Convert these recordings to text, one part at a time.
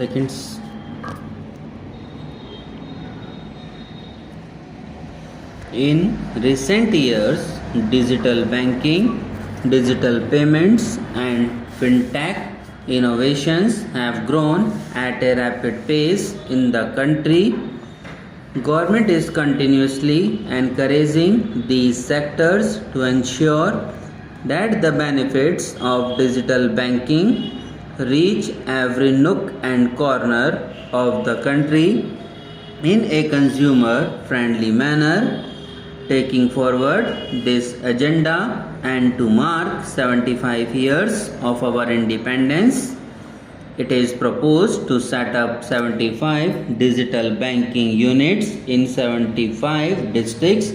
Seconds. In recent years, digital banking, digital payments, and fintech innovations have grown at a rapid pace in the country. Government is continuously encouraging these sectors to ensure that the benefits of digital banking reach every nook and corner of the country in a consumer friendly manner. Taking forward this agenda and to mark 75 years of our independence, it is proposed to set up 75 digital banking units in 75 districts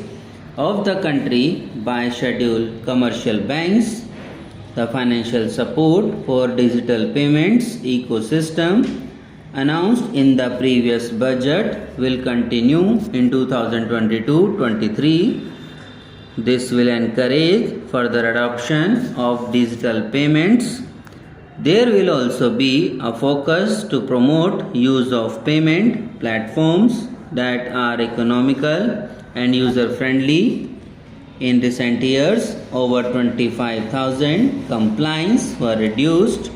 of the country by scheduled commercial banks. The financial support for digital payments ecosystem announced in the previous budget will continue in 2022-23. This will encourage further adoption of digital payments. There will also be a focus to promote use of payment platforms that are economical and user friendly. In recent years, over 25,000 complaints were reduced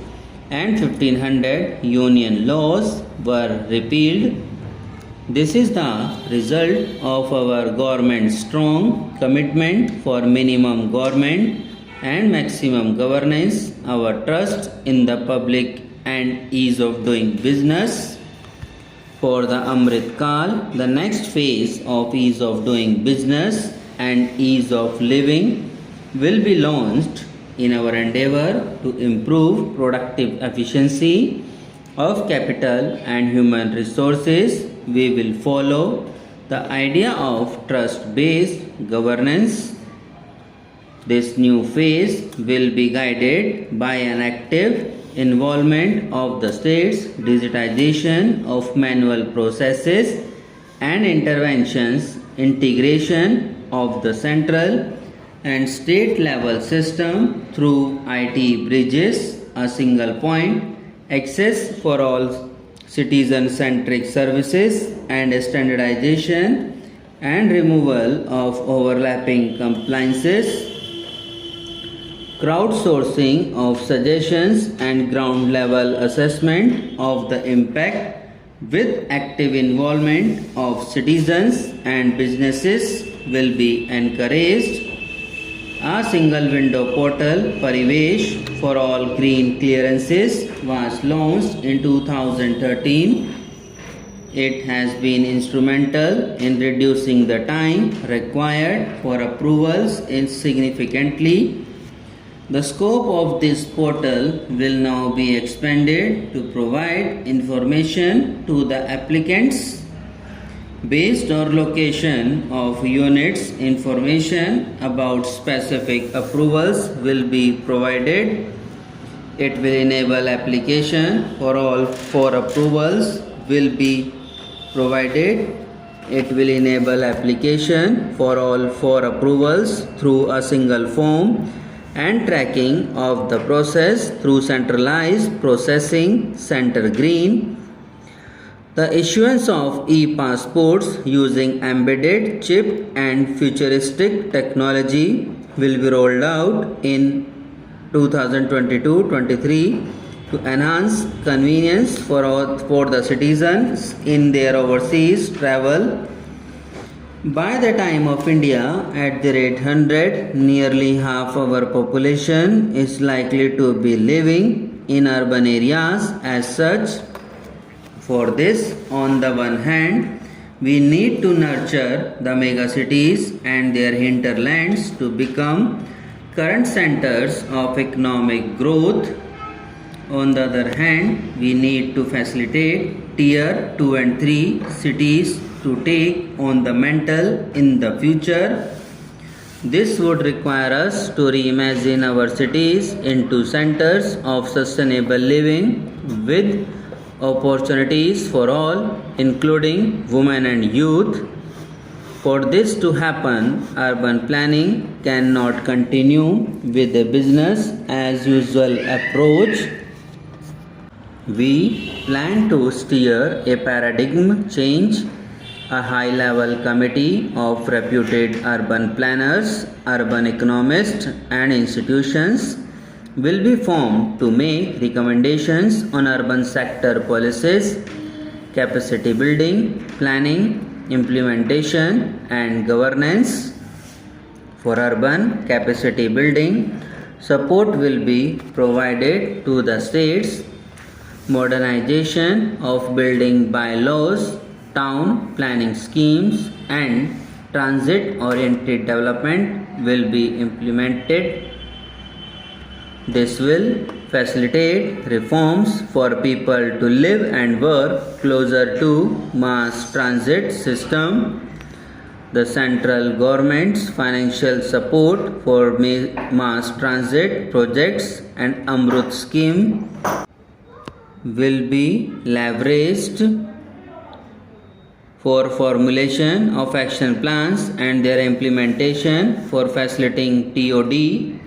and 1500 union laws were repealed. This is the result of our government's strong commitment for minimum government and maximum governance, our trust in the public and ease of doing business. For the Amrit Kal, the next phase of ease of doing business and ease of living will be launched in our endeavor to improve productive efficiency of capital and human resources. We will follow the idea of trust-based governance. This new phase will be guided by an active involvement of the states, digitization of manual processes and interventions, integration of the central and state level system through IT bridges, a single point, access for all citizen-centric services and standardization and removal of overlapping compliances, crowdsourcing of suggestions and ground level assessment of the impact with active involvement of citizens and businesses will be encouraged. A single window portal, Parivesh, for all green clearances was launched in 2013. It has been instrumental in reducing the time required for approvals significantly. The scope of this portal will now be expanded to provide information to the applicants based on location of units. Information about specific approvals will be provided. It will enable application for all 4 approvals will be provided. It will enable application for all 4 approvals through a single form and tracking of the process through centralized processing center green. The issuance of e-passports using embedded chip and futuristic technology will be rolled out in 2022-23 to enhance convenience for the citizens in their overseas travel. By the time of India at the rate 100, nearly half our population is likely to be living in urban areas. As such, for this, on the one hand, we need to nurture the megacities and their hinterlands to become current centers of economic growth. On the other hand, we need to facilitate tier 2 and 3 cities to take on the mantle in the future. This would require us to reimagine our cities into centers of sustainable living with opportunities for all, including women and youth. For this to happen, urban planning cannot continue with a business as usual approach. We plan to steer a paradigm change. A high-level committee of reputed urban planners, urban economists, and institutions will be formed to make recommendations on urban sector policies, capacity building, planning, implementation, and governance. For urban capacity building, support will be provided to the states. Modernization of building bylaws, town planning schemes, and transit-oriented development will be implemented. This will facilitate reforms for people to live and work closer to mass transit system. The central government's financial support for mass transit projects and Amrut scheme will be leveraged for formulation of action plans and their implementation for facilitating TOD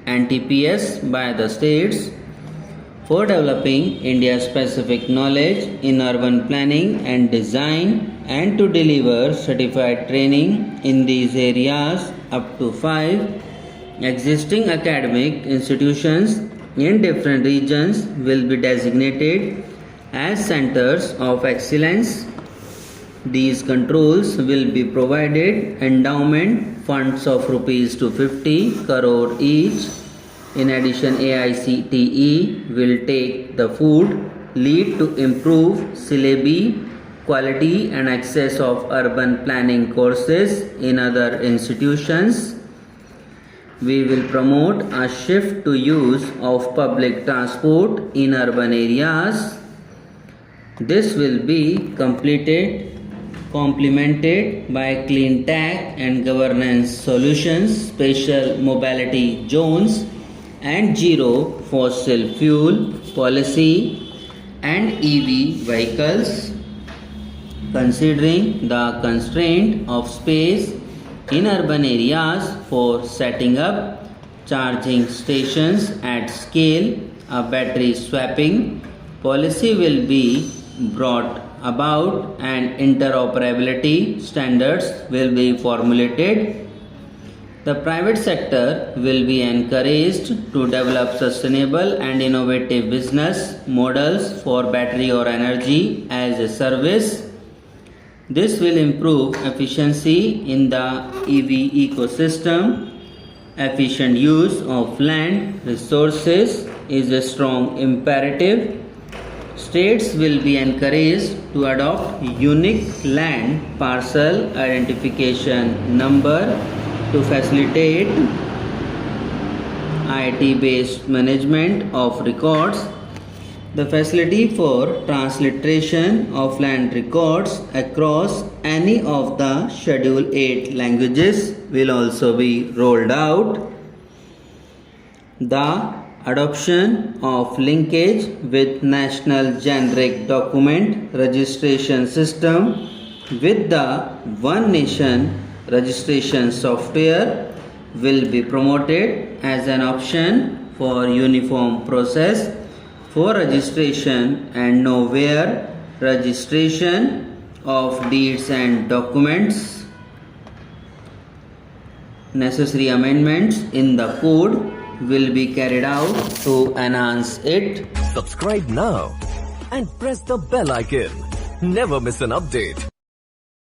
and TPS by the states, for developing India-specific knowledge in urban planning and design, and to deliver certified training in these areas. Up to 5 existing academic institutions in different regions will be designated as centers of excellence. These controls will be provided endowment funds of rupees 250 crore each. In addition, AICTE will take the food lead to improve syllabi, quality and access of urban planning courses in other institutions. We will promote a shift to use of public transport in urban areas. This will be complemented by clean tech and governance solutions, special mobility zones, and zero fossil fuel policy and EV vehicles. Considering the constraint of space in urban areas for setting up charging stations at scale, a battery swapping policy will be brought about and interoperability standards will be formulated. The private sector will be encouraged to develop sustainable and innovative business models for battery or energy as a service. This will improve efficiency in the EV ecosystem. Efficient use of land resources is a strong imperative. States will be encouraged to adopt unique land parcel identification number to facilitate IT-based management of records. The facility for transliteration of land records across any of the Schedule 8 languages will also be rolled out. The adoption of linkage with National Generic Document Registration System with the One Nation registration software will be promoted as an option for uniform process for registration and nowhere registration of deeds and documents. Necessary amendments in the code will be carried out to enhance it. Subscribe now and press the bell icon. Never miss an update.